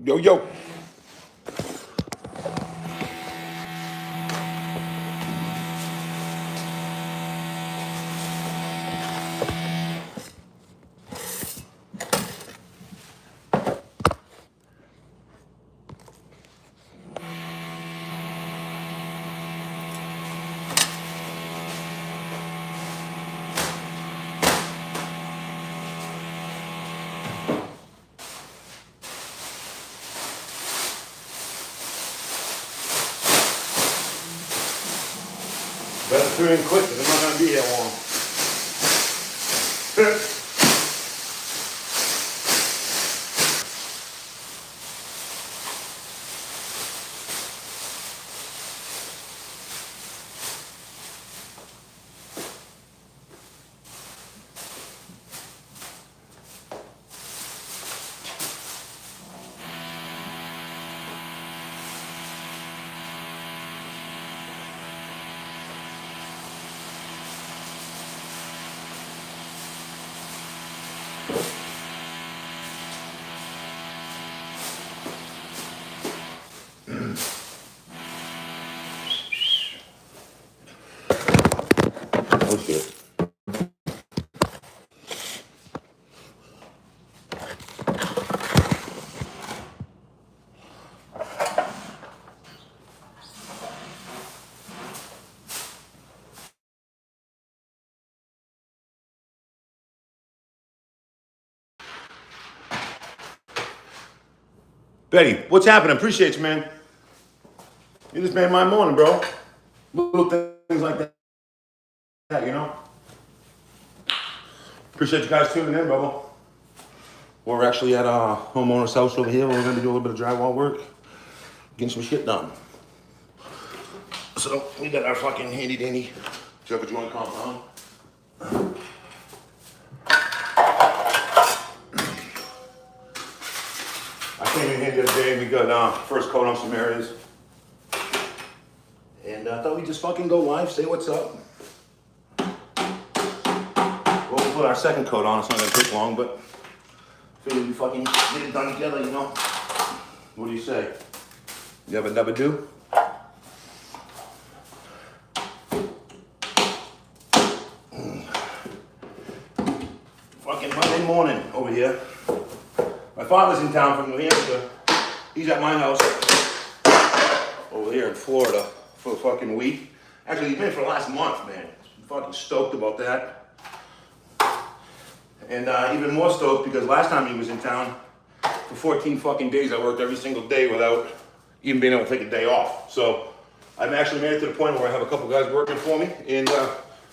Yo, yo. Better turn in quick because I'm not going to be here long. Oh shit. Betty, what's happening? Appreciate you, man. You just made my morning, bro. Little things like that, you know? Appreciate you guys tuning in, brother. We're actually at our homeowner's house over here. We're going to do a little bit of drywall work, getting some shit done. So we got our fucking handy dandy Jugga joint compound. I came in here the other day and we got first coat on some areas. And I thought we'd just fucking go live, say what's up. We'll put our second coat on. It's not gonna take long, but I figured we fucking get it done together, you know? What do you say? Yabba dabba do? Fucking Monday morning over here. My father's in town from New Hampshire. He's at my house over here in Florida for a fucking week. Actually, he's been for the last month, man. I'm fucking stoked about that. And even more stoked because last time he was in town, for 14 fucking days, I worked every single day without even being able to take a day off. So I've actually made it to the point where I have a couple guys working for me, and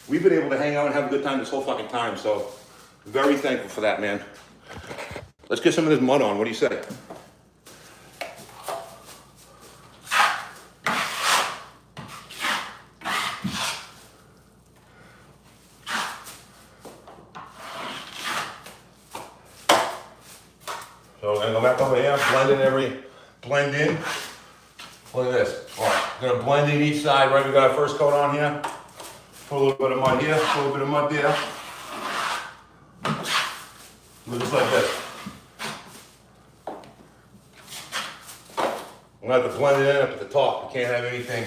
we've been able to hang out and have a good time this whole fucking time. So very thankful for that, man. Let's get some of this mud on. What do you say? So we're gonna go back over here, blend in. Look at this. All right, we're gonna blend in each side, right? We got our first coat on here. Put a little bit of mud here, put a little bit of mud there. Look just like this. I'm gonna have to blend it in up at the top. You can't have anything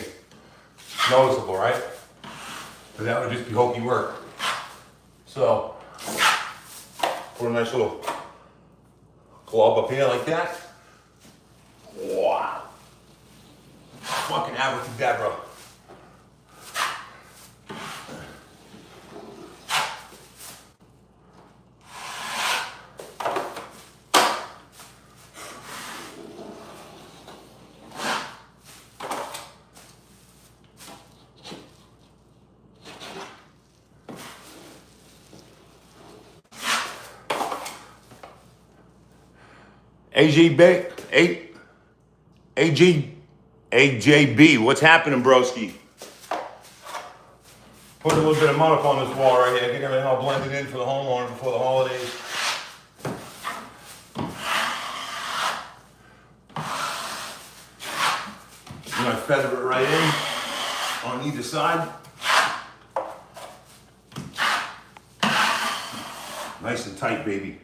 noticeable, right? Because that would just be hokey work. So, put a nice little glob up here like that. Wow. Fucking abracadabra. AJB, what's happening, broski? Put a little bit of mud up on this wall right here, get everything all blended in for the homeowner before the holidays. I'm gonna feather it right in on either side. Nice and tight, baby.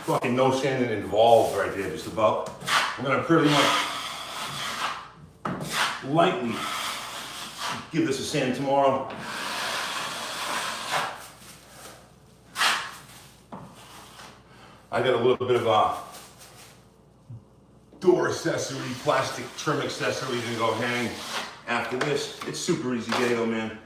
fucking no sanding involved right there, just about. We're gonna pretty much lightly give this a sand tomorrow. I got a little bit of door accessory, plastic trim accessories and go hang after this. It's super easy day though, man.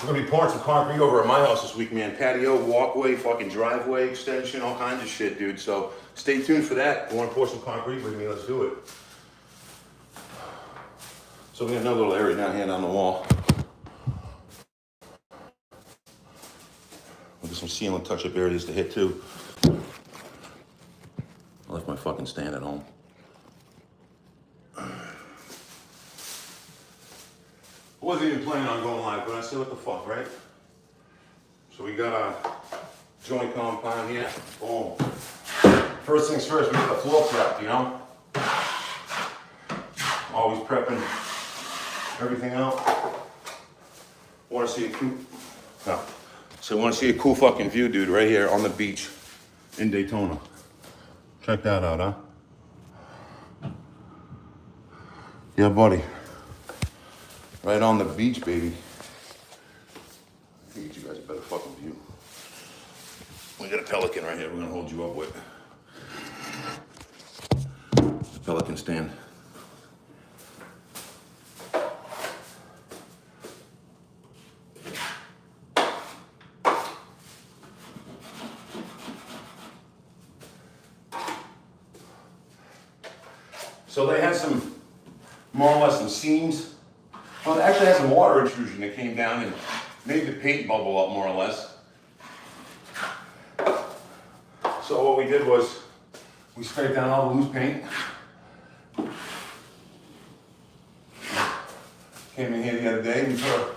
We're gonna be pouring some concrete over at my house this week, man. Patio, walkway, fucking driveway extension, all kinds of shit, dude. So stay tuned for that. If you wanna pour some concrete with me, let's do it. So we got another little area down here on the wall. There's some ceiling touch-up areas to hit too. I left my fucking stand at home. I wasn't even planning on going live, but I said, what the fuck, right? So we got our joint compound here. Boom. First things first, we got the floor prep, you know? Always prepping everything out. Want to see a cool, no. So want to see a cool fucking view, dude, right here on the beach in Daytona. Check that out, huh? Yeah, buddy. Right on the beach, baby. I get you guys a better fucking view. We got a pelican right here we're gonna hold you up with. The pelican stand. So they had some, more or less some seams. Well, it actually had some water intrusion that came down and made the paint bubble up more or less. So what we did was we scraped down all the loose paint. Came in here the other day, we put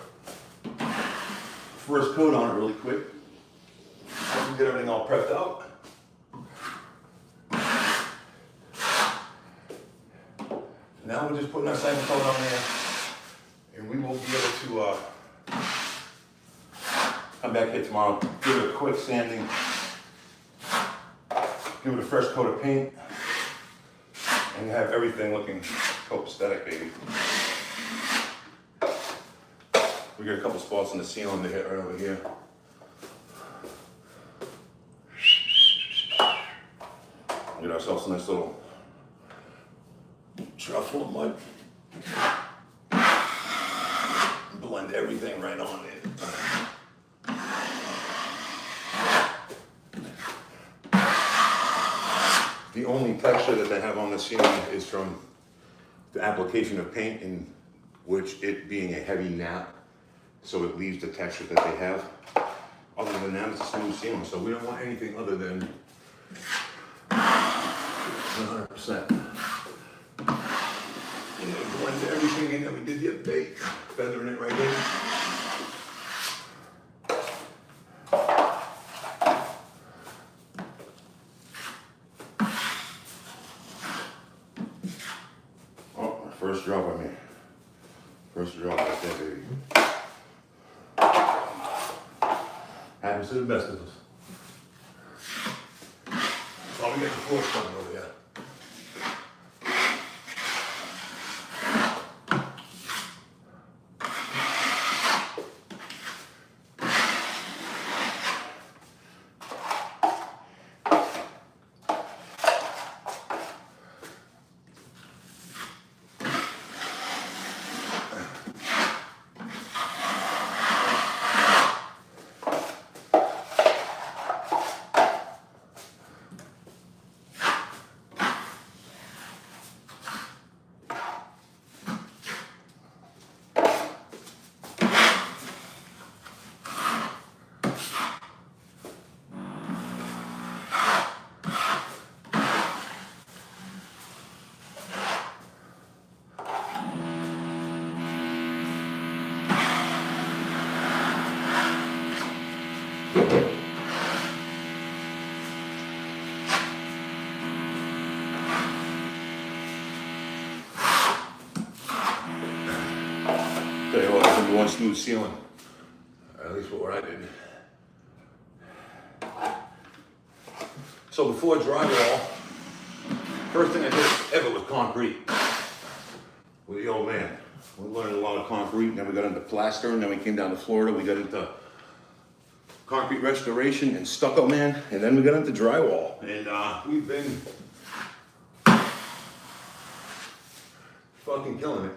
our first coat on it really quick. We get everything all prepped out. Now we're just putting our second coat on there. And we will be able to come back here tomorrow, give it a quick sanding, give it a fresh coat of paint, and have everything looking copacetic, baby. We got a couple spots in the ceiling to hit right over here. Get ourselves a nice little trough full of mud. Blend everything right on in. The only texture that they have on the ceiling is from the application of paint, in which it being a heavy nap, so it leaves the texture that they have. Other than that, it's a smooth ceiling, so we don't want anything other than 100%. And then blend everything in that we did the other day, feathering it right in. Oh, my first drop on me. First drop right there, baby. Happens to the best of us. Oh, we got the floor coming over there. Tell you what, it's gonna be one smooth ceiling. at least what I did. So before drywall, first thing I did ever was concrete with the old man. We learned a lot of concrete, and then we got into plaster, and then we came down to Florida. We got into concrete restoration and stucco, man, and then we got into drywall. And we've been fucking killing it.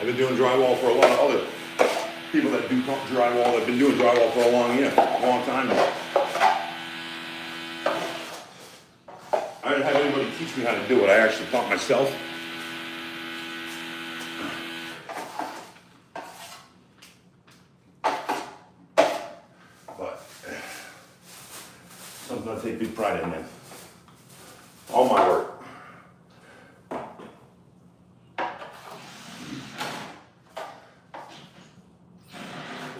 I've been doing drywall for a lot of other people that do drywall. Have been doing drywall for a long time now. I didn't have anybody teach me how to do it. I actually taught myself. But something I take big pride in, man. All my work.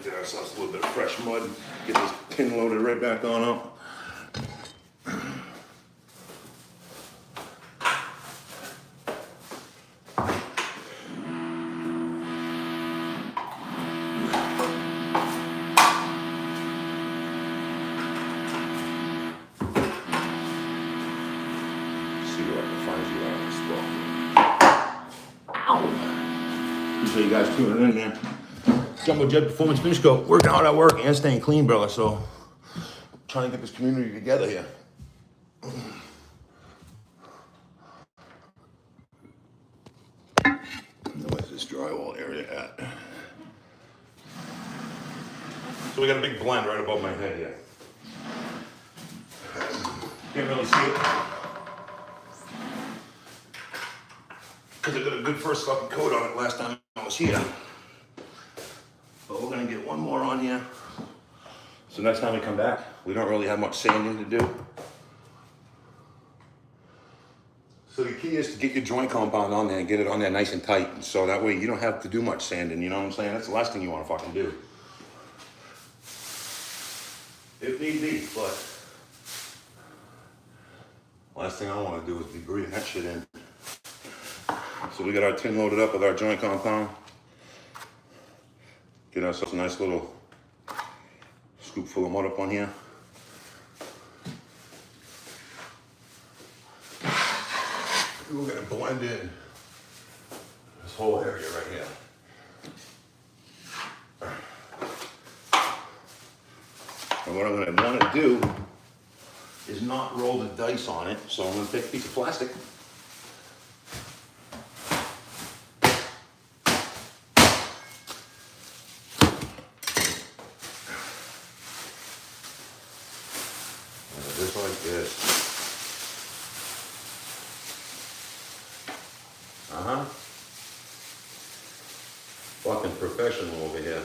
Get ourselves a little bit of fresh mud. Get this tin loaded right back on up. Appreciate you guys tuning in, man. Jumbo Jet Performance Finish Coat, working hard at work and staying clean, brother. So, trying to get this community together here. Where's this drywall area at? So we got a big blend right above my head here. Can't really see it. Because I got a good first fucking coat on it last time I was here. But we're gonna get one more on here. So next time we come back, we don't really have much sanding to do. So the key is to get your joint compound on there and get it on there nice and tight. And so that way you don't have to do much sanding, you know what I'm saying? That's the last thing you wanna fucking do. If need be, but last thing I wanna do is be breathing that shit in. So we got our tin loaded up with our joint compound. Get ourselves a nice little scoop full of mud up on here. We're gonna blend in this whole area right here. And what I'm gonna wanna do is not roll the dice on it. So I'm gonna take a piece of plastic. Just like this. Fucking professional over here.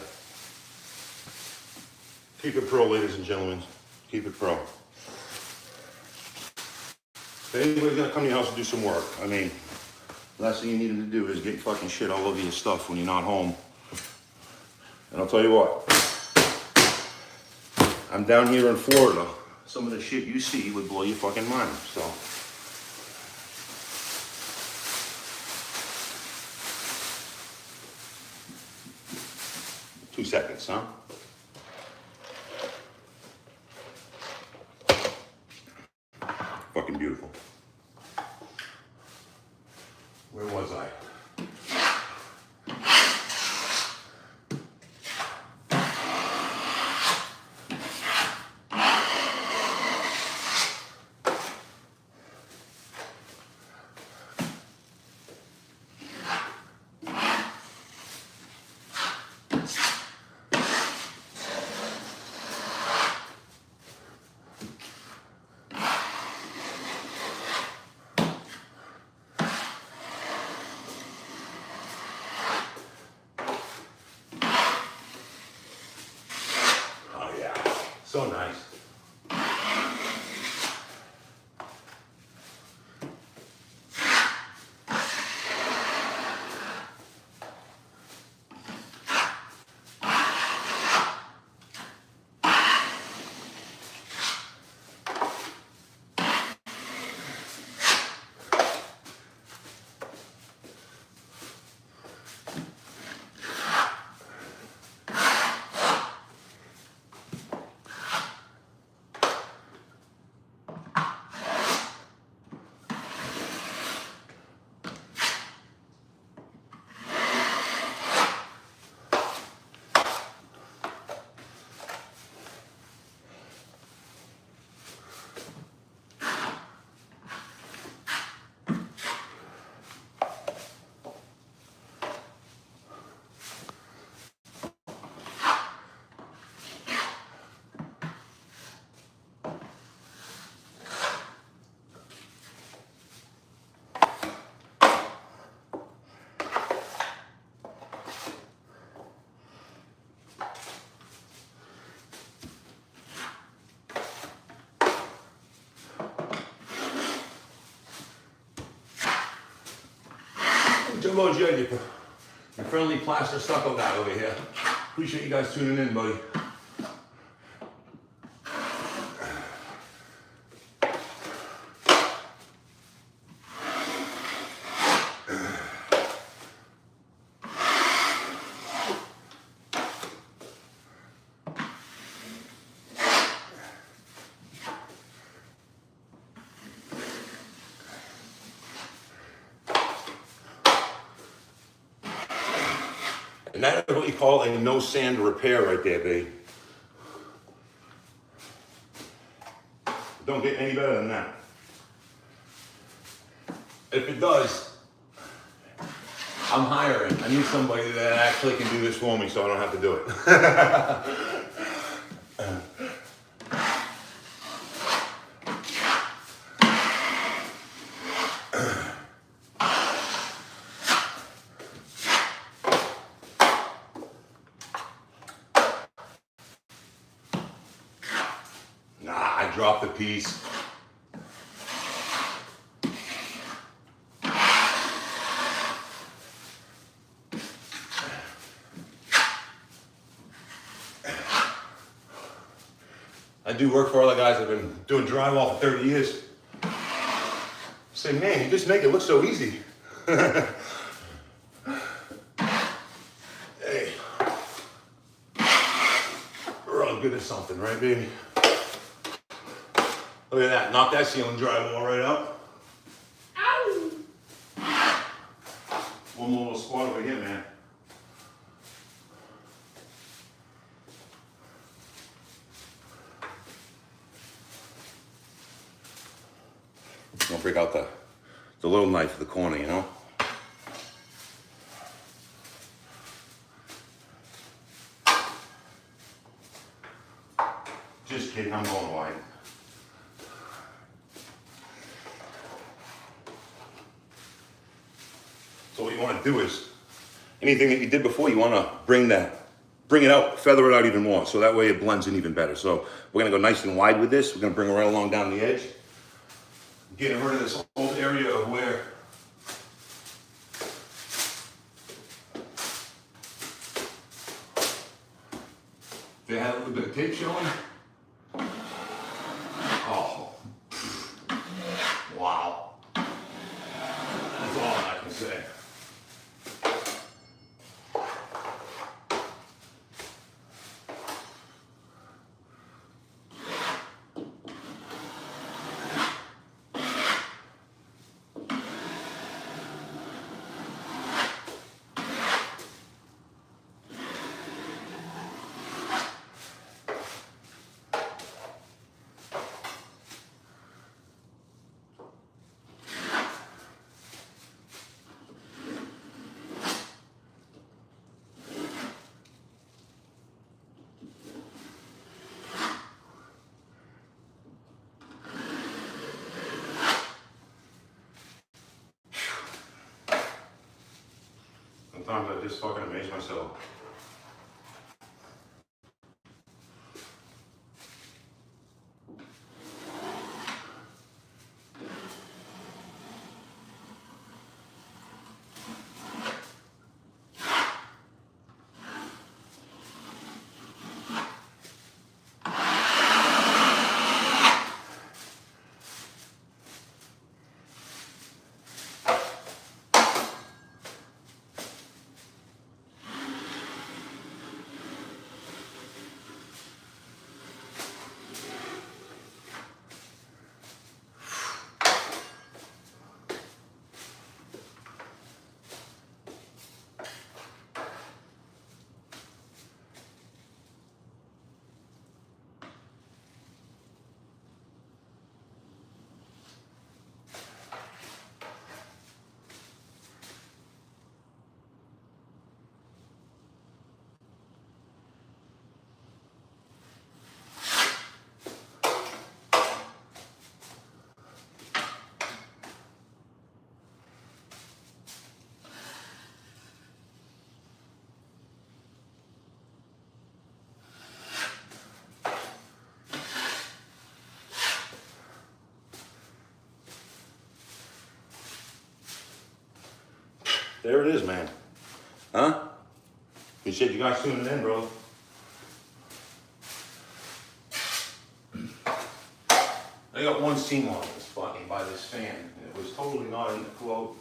Keep it pro, ladies and gentlemen. Keep it pro. If anybody's gonna come to your house and do some work, I mean, last thing you need them to do is get fucking shit all over your stuff when you're not home. And I'll tell you what, I'm down here in Florida. Some of the shit you see would blow your fucking mind, so. 2 seconds, huh? Fucking beautiful. Where was I? So nice. Jumbo Jed, your friendly plaster stucco guy over here. Appreciate you guys tuning in, buddy. And that is what you call a no sand repair right there, babe. Don't get any better than that. If it does, I'm hiring. I need somebody that actually can do this for me so I don't have to do it. Nah, I dropped the piece. I do work for other guys that have been doing drywall for 30 years. I say, man, you just make it look so easy. Hey, we're all good at something, right, baby? Look at that, knock that ceiling drywall right out. Ow! One more little spot over here, man. Don't break out the little knife at the corner, you know? Just kidding, I'm going wide. So what you want to do is, anything that you did before, you want to bring it out, feather it out even more, so that way it blends in even better. So we're going to go nice and wide with this. We're going to bring it right along down the edge. Getting rid of this whole area of where they had a little bit of tape showing. Oh, wow. That's all I can say. Sometimes I just fucking amaze myself. There it is, man. Huh? Appreciate you guys tuning in, bro. I got one seam on this fucking by this fan. It was totally not in the quote,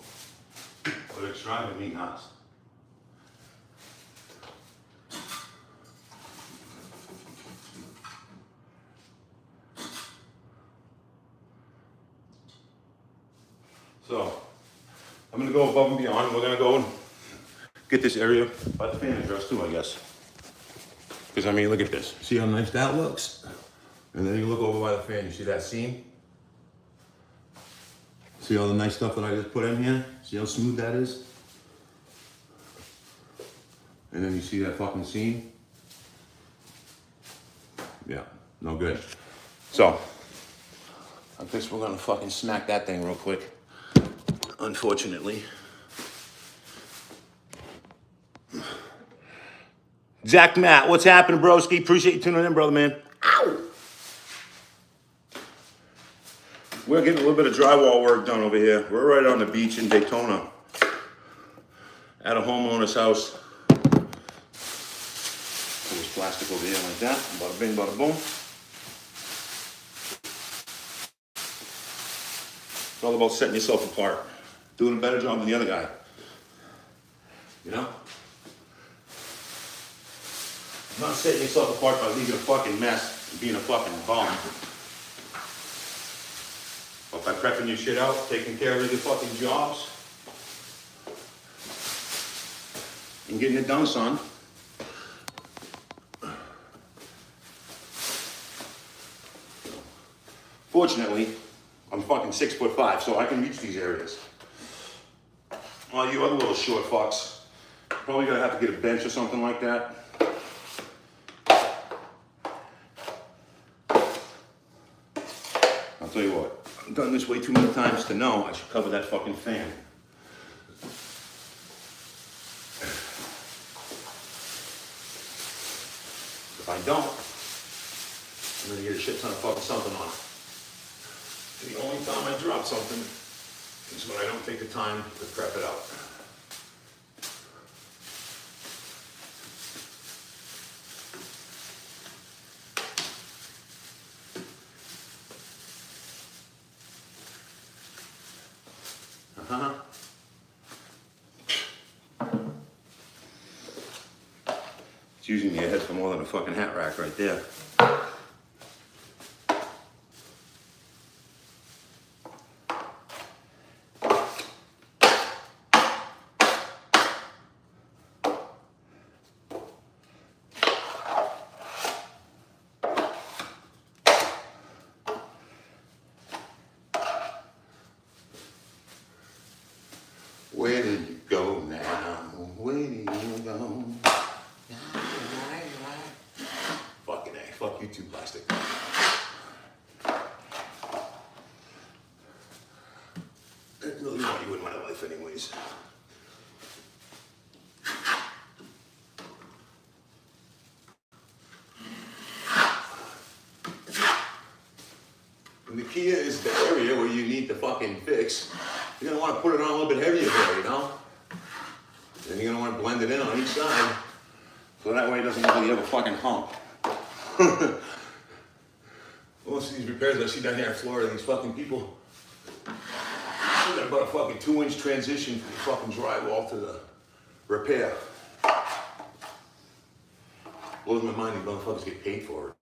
but it's driving me nuts. So, I'm gonna go above and beyond. We're gonna go and get this area by the fan address too, I guess. Because I mean, look at this. See how nice that looks? And then you look over by the fan, you see that seam? See all the nice stuff that I just put in here? See how smooth that is? And then you see that fucking seam? Yeah, no good. So, I guess we're gonna fucking smack that thing real quick. Unfortunately. Zach Matt, what's happening, broski? Appreciate you tuning in, brother, man. Ow! We're getting a little bit of drywall work done over here. We're right on the beach in Daytona at a homeowner's house. Put this plastic over here like that. Bada bing, bada boom. It's all about setting yourself apart. Doing a better job than the other guy. You know? Not setting yourself apart by leaving a fucking mess and being a fucking bum. But by prepping your shit out, taking care of your fucking jobs, and getting it done, son. Fortunately, I'm fucking 6'5", so I can reach these areas. All you other little short fucks, probably gonna have to get a bench or something like that. I'll tell you what, I've done this way too many times to know I should cover that fucking fan. If I don't, I'm gonna get a shit ton of fucking something on it. The only time I drop something is when I don't take the time to prep it out. It's using your head for more than a fucking hat rack right there. Where did you go now? Where did you go? Fucking A. Fuck you too, plastic. That's really what you in my life anyways. And the key is the area where you need to fucking fix. You're gonna want to put it on a little bit heavier there, you know? Then you're gonna want to blend it in on each side. So that way it doesn't really have a fucking hump. Most of these repairs I see down here in Florida, these fucking people, they got about a fucking 2-inch transition from the fucking drywall to the repair. Blows my mind these motherfuckers get paid for it.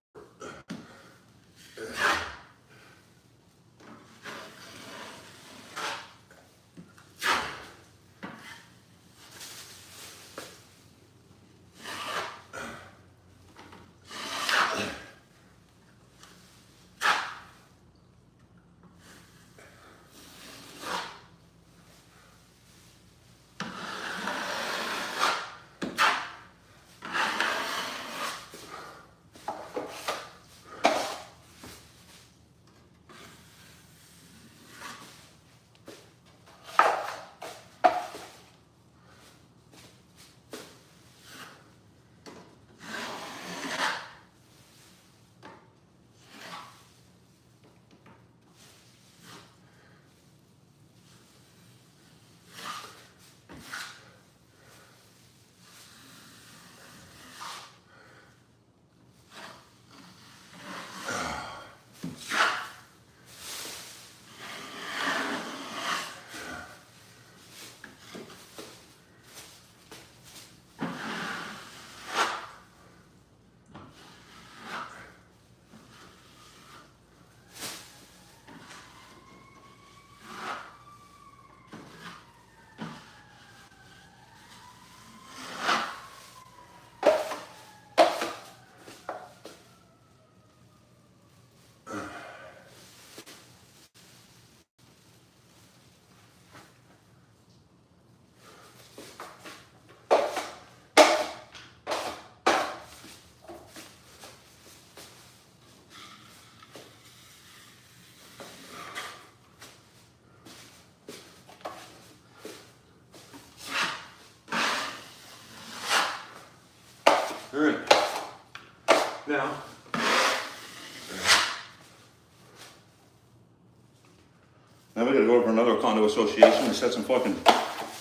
condo association to set some fucking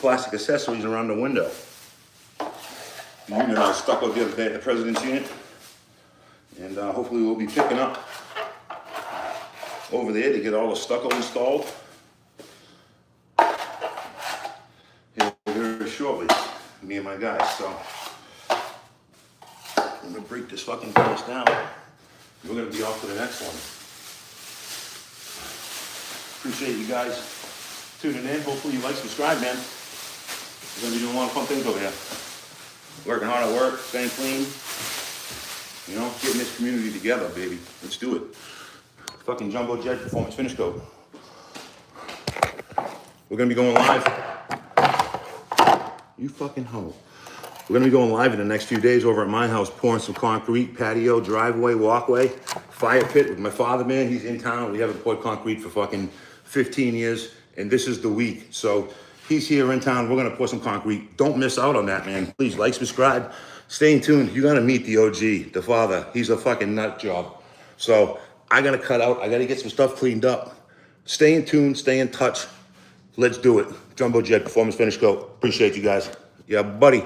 plastic accessories around the window. The unit I was stuck with the other day at the president's unit. And hopefully we'll be picking up over there to get all the stucco installed here very shortly, me and my guys. So I'm gonna break this fucking place down. We're gonna be off to the next one. Appreciate you guys tuning in. Hopefully you like, subscribe, man. We're gonna be doing a lot of fun things over here. Working hard at work, staying clean. You know, getting this community together, baby. Let's do it. Fucking Jumbo Jet Performance Finish Coat. We're gonna be going live. You fucking hoe. We're gonna be going live in the next few days over at my house, pouring some concrete, patio, driveway, walkway, fire pit with my father, man. He's in town. We haven't poured concrete for fucking 15 years, and this is the week. So he's here in town. We're gonna pour some concrete. Don't miss out on that, man. Please like, subscribe. Stay tuned. You're gonna meet the OG, the father. He's a fucking nut job. So I gotta cut out. I gotta get some stuff cleaned up. Stay in tune. Stay in touch. Let's do it. Jumbo Jet Performance Finish Coat. Appreciate you guys. Yeah, buddy.